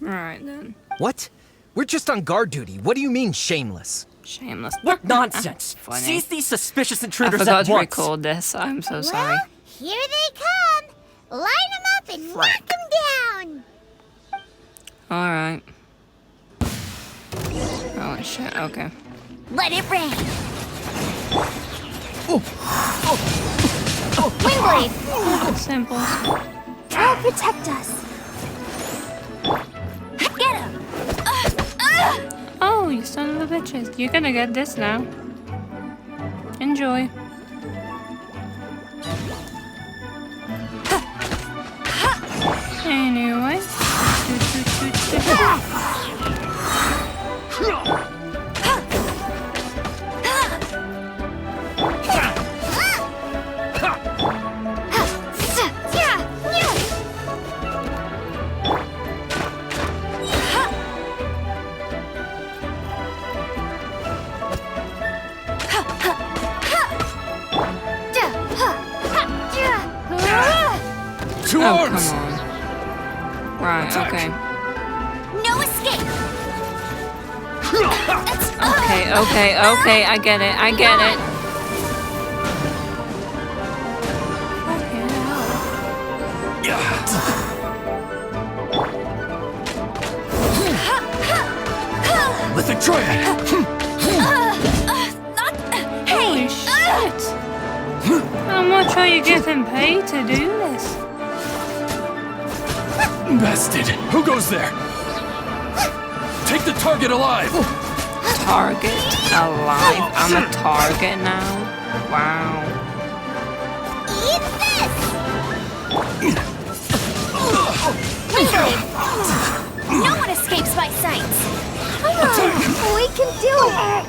Alright then. What? We're just on guard duty. What do you mean, shameless? Shameless. What nonsense! Funny. Seize these suspicious I intruders forgot at to once! record this. I'm so sorry. Well, here they come. Line them up and knock them down. Alright. Oh shit, okay. Let it rain. Windblade, Simple. try to protect us. Get him. Oh, you son of a bitches. You're gonna get this now. Enjoy. Anyway. Two Oh, arms! come on. Right, okay. No escape. Okay, I get it. Fucking hell. Lithic Triad! Holy shit! How much are you getting paid to do this? Bested! Who goes there? Take the target alive! Target alive? I'm a target now? Wow. Eat this. Windblade. No one escapes my sights. Come on, we can do it.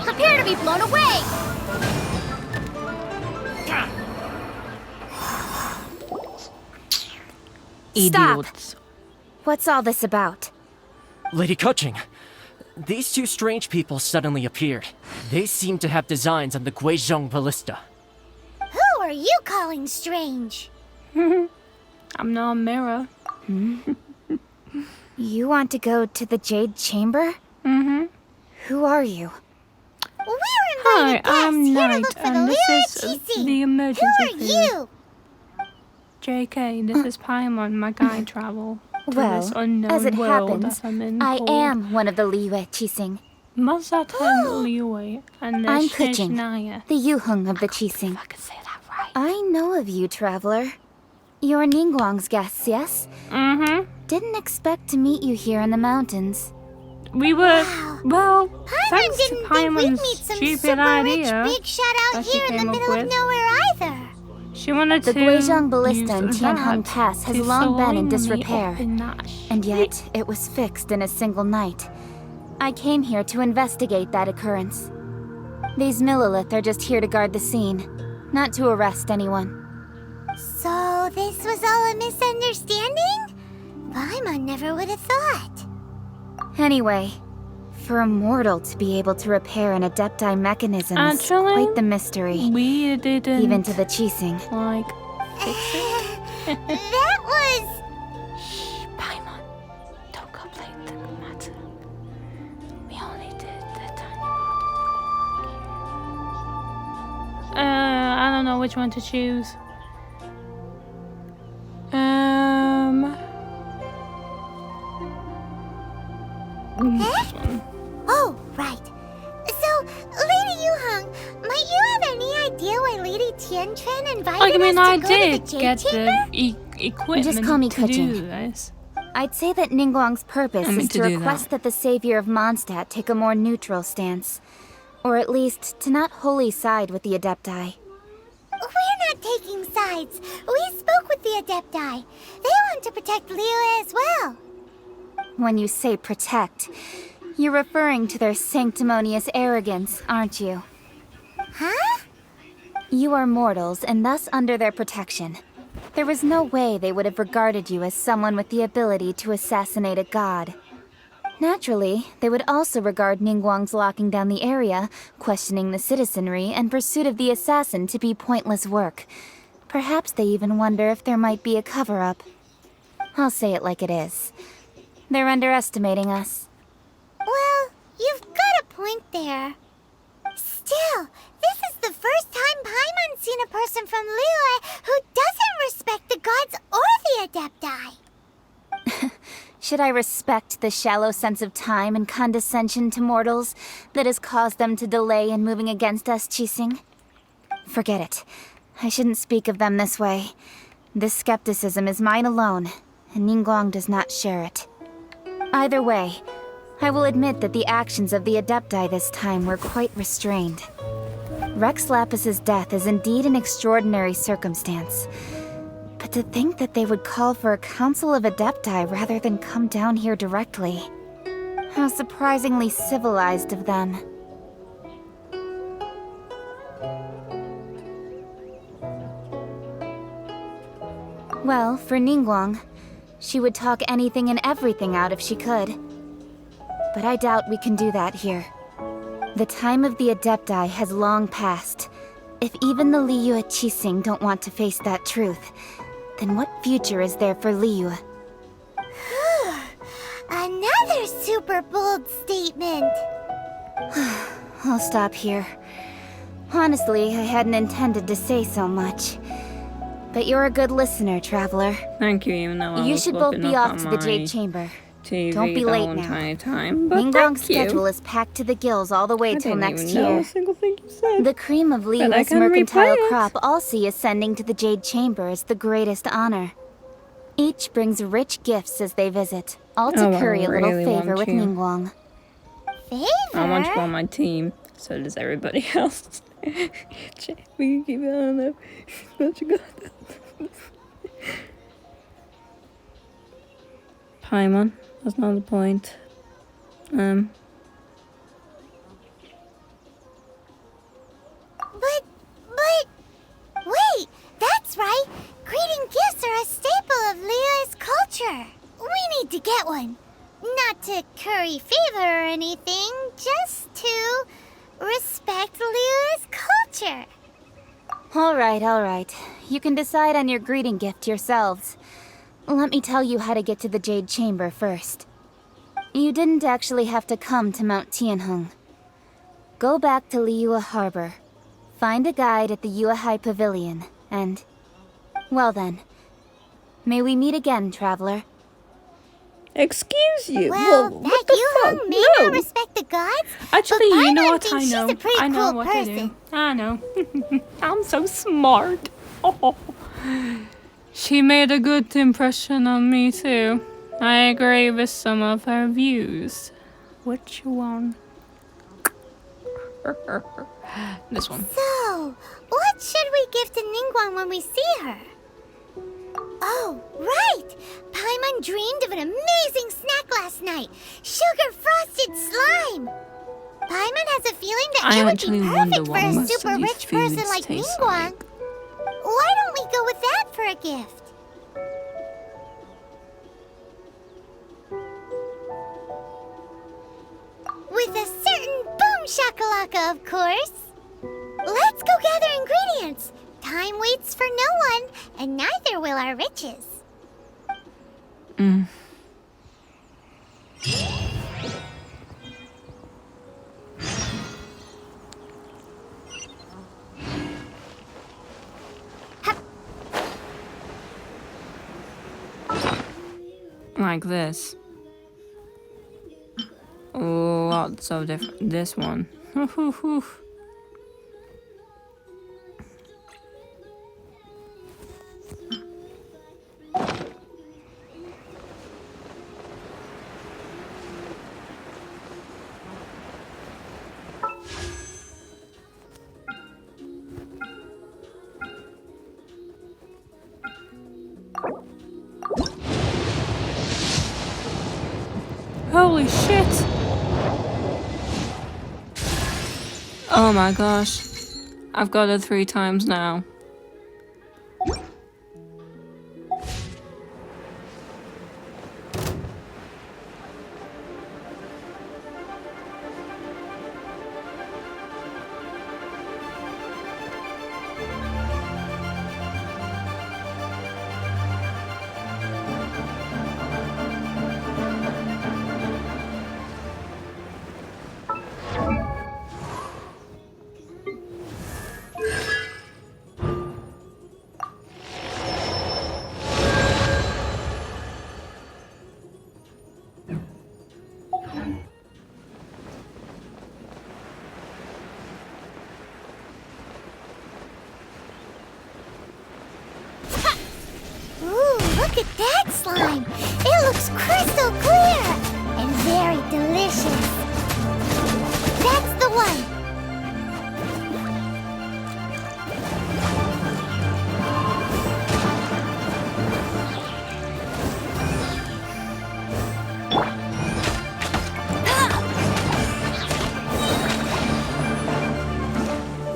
Prepare to be blown away. Idiots. What's all this about? Lady Kutching, these two strange people suddenly appeared. They seem to have designs on the Guizhong Ballista. Who are you calling strange? I'm not a mirror. You want to go to the Jade Chamber? Mm-hmm. Who are you? We're Hi, invited guests I'm here to Knight, look for and the this Lyra is Qixing. the emergency Who are food. you? JK, this is Paimon, my guide travel to Well, this unknown as it world happens, that I'm in I called am one of the Liyue Qixing. Mazatan Liwei, and I'm this Kuching, Naya. the Yuheng of the Qixing. I can say that right. I know of you, traveler. You're Ningguang's guests, yes? Mm-hmm. Didn't expect to meet you here in the mountains. We were, well, Paimon thanks to didn't think we'd Paimon's meet some stupid super idea, rich big shot out that she here in the came up middle of with. nowhere either. she wanted The to Guizhong Ballista in use Tianheng that Pass has to long been in slowly disrepair, up in Nash. and yet it was fixed in a single night. I came here to investigate that occurrence. These Millilith are just here to guard the scene, not to arrest anyone. So this was all a misunderstanding? Paimon never would have thought. Anyway, for a mortal to be able to repair an Adepti mechanism is Actually, quite the mystery, we didn't, even to the Qixing. like, That was... shh, Paimon, don't complain the matter. We only did the tiny part. I don't know which one to choose. This one. Oh, right. So, Lady Yuheng, might you have any idea why Lady Tianquan invited Like, I mean, us to I go did to the get Jade Chamber? the equipment Just call me to do Kuching. this. I'd say that Ningguang's purpose I mean is to to do request that. that the savior of Mondstadt take a more neutral stance. Or at least, to not wholly side with the Adepti. We're not taking sides. We spoke with the Adepti. They want to protect Liyue as well. When you say protect, you're referring to their sanctimonious arrogance, aren't you? Huh? You are mortals, and thus under their protection. There was no way they would have regarded you as someone with the ability to assassinate a god. Naturally, they would also regard Ningguang's locking down the area, questioning the citizenry, and pursuit of the assassin to be pointless work. Perhaps they even wonder if there might be a cover-up. I'll say it like it is. They're underestimating us. Well, you've got a point there. Still, this is the first time Paimon's seen a person from Liyue who doesn't respect the gods or the Adepti. Should I respect the shallow sense of time and condescension to mortals that has caused them to delay in moving against us, Qixing? Forget it. I shouldn't speak of them this way. This skepticism is mine alone, and Ningguang does not share it. Either way, I will admit that the actions of the Adepti this time were quite restrained. Rex Lapis's death is indeed an extraordinary circumstance. But to think that they would call for a council of Adepti rather than come down here directly. How surprisingly civilized of them. Well, for Ningguang, she would talk anything and everything out if she could. But I doubt we can do that here. The time of the Adepti has long passed. If even the Liyue Qixing don't want to face that truth, then what future is there for Liyue? Another super bold statement. I'll stop here. Honestly, I hadn't intended to say so much. But you're a good listener, Traveler. Thank you, even though I You was should both looking be up off on to the my Jade Chamber. TV Don't be the late whole now. entire time, but Ningguang's thank you. schedule is packed to the gills all the way I till didn't next even know year. a single thing you said. The cream of But I Liyue's can mercantile replay it. crop all see ascending to the Jade Chamber is the greatest honor. Each brings rich gifts as they visit, all to Oh, I curry a little really favor want with to. Ningguang. Favor? I want you on my team. So does everybody else. We can keep it on there. But you got that. Paimon, that's not the point. But, wait, that's right. Greeting gifts are a staple of Liyue's culture. We need to get one. Not to curry favor or anything, just to respect Liyue's culture. All right. You can decide on your greeting gift yourselves. Let me tell you how to get to the Jade Chamber first. You didn't actually have to come to Mount Tianheng. Go back to Liyue Harbor. Find a guide at the Yuehai Pavilion, and... Well then. May we meet again, Traveler. Excuse you. Well, Whoa, that what the Yuhong fuck? may No. not respect the gods, Actually, but you know Paimon what? thinks I know. she's a pretty I know cool what person. to do. I know. I'm so smart. Oh. She made a good impression on me too. I agree with some of her views. Which one? This one. So, what should we give to Ningguang when we see her? Oh, right! Paimon dreamed of an amazing snack last night. Sugar-frosted slime! Paimon has a feeling that I it would be actually wonder perfect for what a most super of these rich person foods like taste Ningguang. like. Why don't we go with that for a gift? With a certain boom shakalaka, of course. Let's go gather ingredients. Time waits for no one, and neither will our riches. Like this. Oh, what's so different? This one. Holy shit! Oh my gosh. I've got it 3 times now. at that slime! It looks crystal clear! And very delicious! That's the one!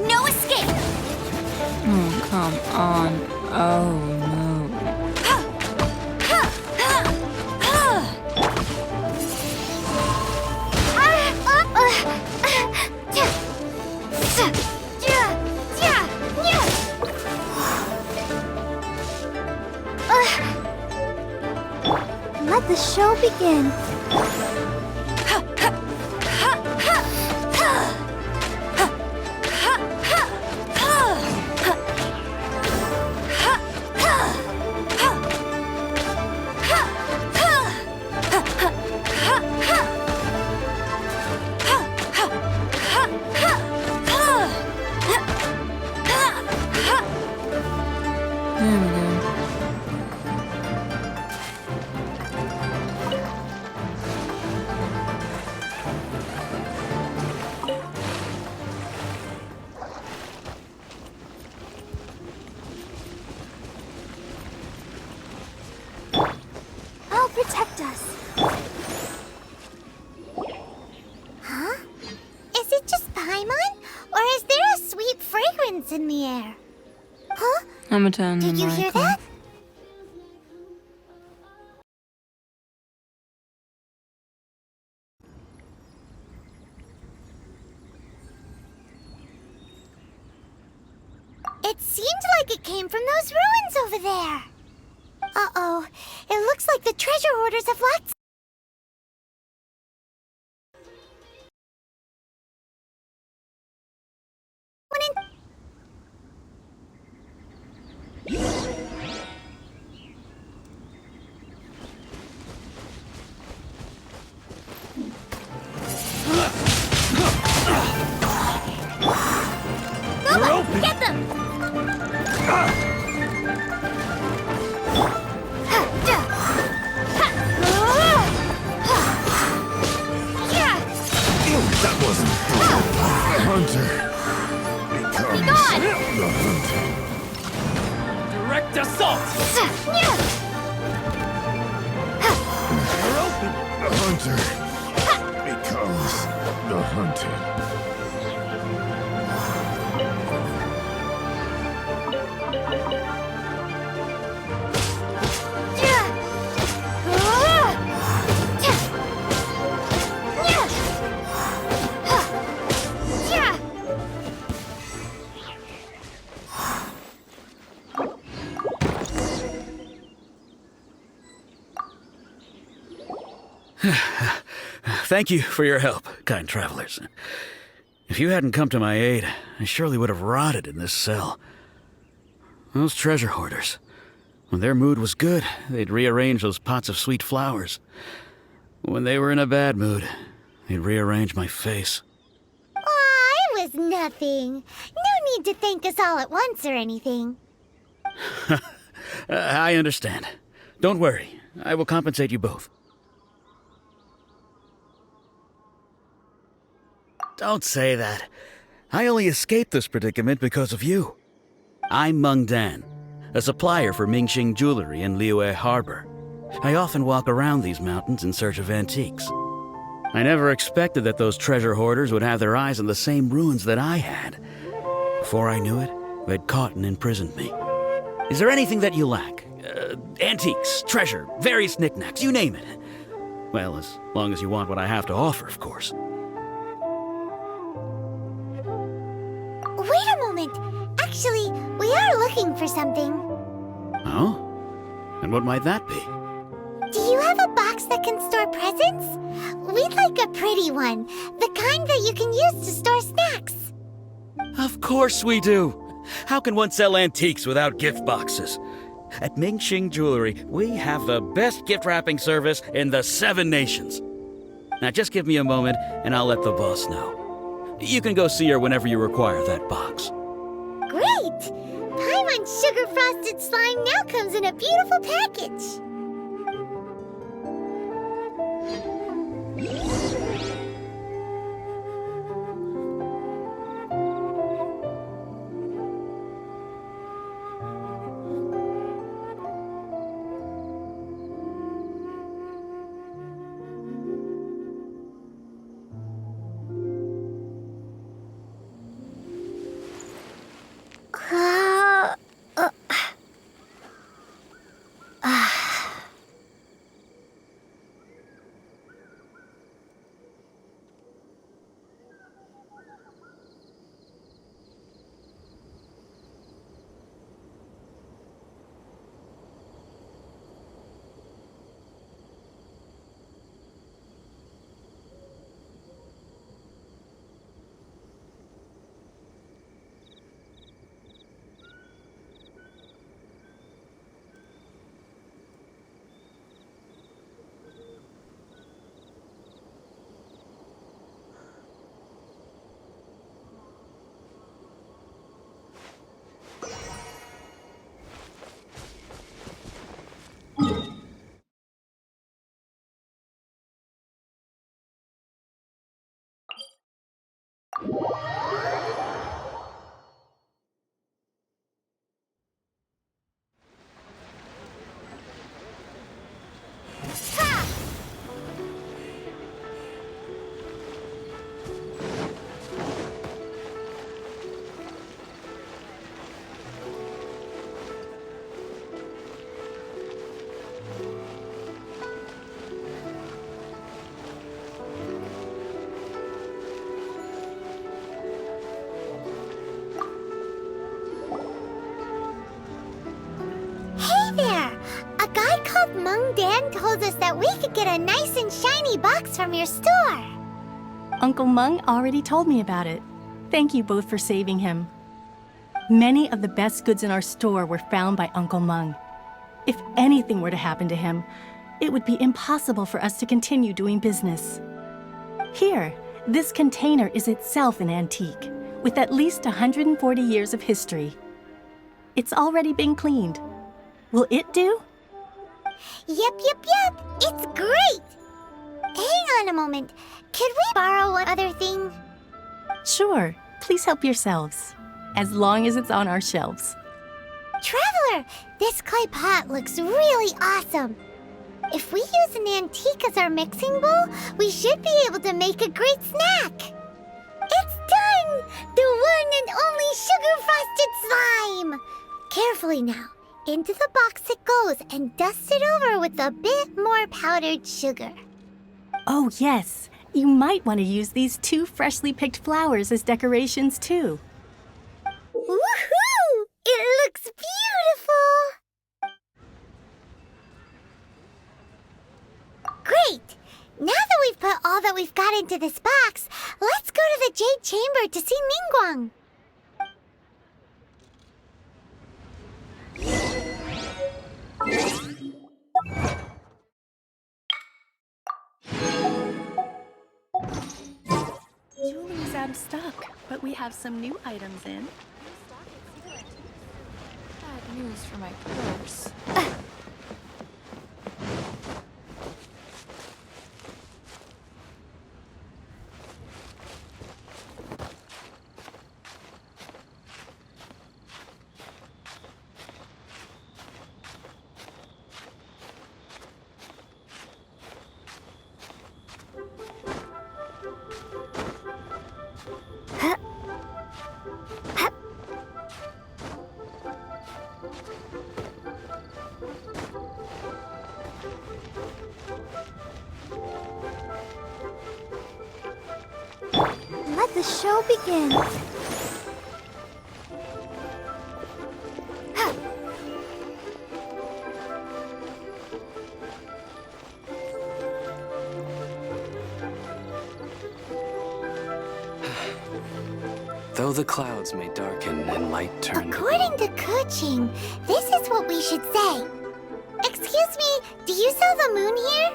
No escape! Oh, come on. Oh, no. Let the show begin. There we go. I'll protect us. Huh? Is it just Paimon? Or is there a sweet fragrance in the air? Huh? I'm gonna turn the Did you hear mic on. that? It seemed like it came from those ruins over there. Uh-oh. It looks like the treasure hoarders have locked someone in. Nova, get them! That wasn't the hunter. Becomes gone! the hunted. Direct assault! You're open. The hunter becomes the hunted. Thank you for your help, kind travelers. If you hadn't come to my aid, I surely would have rotted in this cell. Those treasure hoarders, when their mood was good, they'd rearrange those pots of sweet flowers. When they were in a bad mood, they'd rearrange my face. Aw, it was nothing. No need to thank us all at once or anything. I understand. Don't worry, I will compensate you both. Don't say that. I only escaped this predicament because of you. I'm Meng Dan, a supplier for Mingxing jewelry in Liyue Harbor. I often walk around these mountains in search of antiques. I never expected that those treasure hoarders would have their eyes on the same ruins that I had. Before I knew it, they'd caught and imprisoned me. Is there anything that you lack? Antiques, treasure, various knickknacks, you name it. Well, as long as you want what I have to offer, of course. Wait a moment. Actually, we are looking for something. Oh? And what might that be? Do you have a box that can store presents? We'd like a pretty one. The kind that you can use to store snacks. Of course we do. How can one sell antiques without gift boxes? At Mingxing Jewelry, we have the best gift wrapping service in the 7 nations. Now just give me a moment and I'll let the boss know. You can go see her whenever you require that box. Great! Paimon sugar frosted slime now comes in a beautiful package. Dan told us that we could get a nice and shiny box from your store. Uncle Mung already told me about it. Thank you both for saving him. Many of the best goods in our store were found by Uncle Mung. If anything were to happen to him, it would be impossible for us to continue doing business. Here, this container is itself an antique, with at least 140 years of history. It's already been cleaned. Will it do? Yep. It's great! Hang on a moment. Could we borrow one other thing? Sure. Please help yourselves. As long as it's on our shelves. Traveler, this clay pot looks really awesome. If we use an antique as our mixing bowl, we should be able to make a great snack. It's done! The one and only sugar-frosted slime! Carefully now. Into the box it goes and dust it over with a bit more powdered sugar. Oh, yes. You might want to use these 2 freshly picked flowers as decorations, too. Woohoo! It looks beautiful! Great! Now that we've put all that we've got into this box, let's go to the Jade Chamber to see Ningguang. Julie's out of stock, but we have some new items in. Bad news for my purse. Let the show begin. Though the clouds may darken and light turn. According to Kuching, this is what we should say. Excuse me, do you sell the moon here?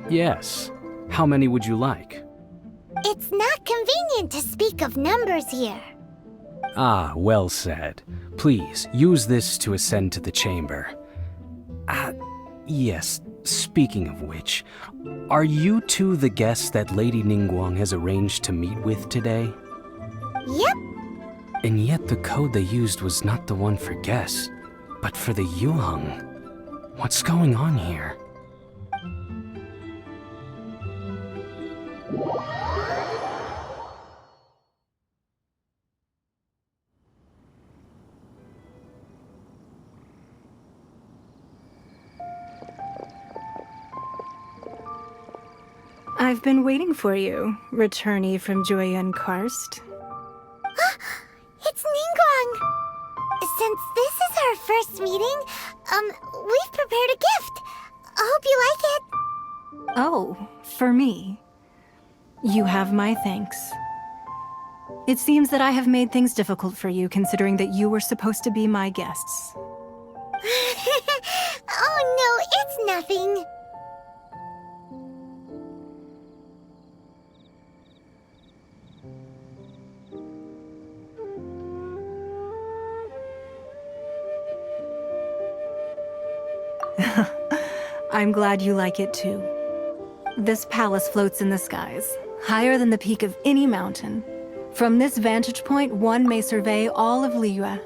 Yes. How many would you like? It's not convenient to speak of numbers here. Ah, well said. Please, use this to ascend to the chamber. Yes, speaking of which, are you two the guests that Lady Ningguang has arranged to meet with today? Yep. And yet the code they used was not the one for guests, but for the Yuheng. What's going on here? I've been waiting for you, returnee from Joyun Karst. It's Ningguang! Since this is our first meeting, we've prepared a gift. I hope you like it. Oh, for me. You have my thanks. It seems that I have made things difficult for you, considering that you were supposed to be my guests. Oh no, it's nothing. I'm glad you like it too. This palace floats in the skies, higher than the peak of any mountain. From this vantage point, one may survey all of Liyue.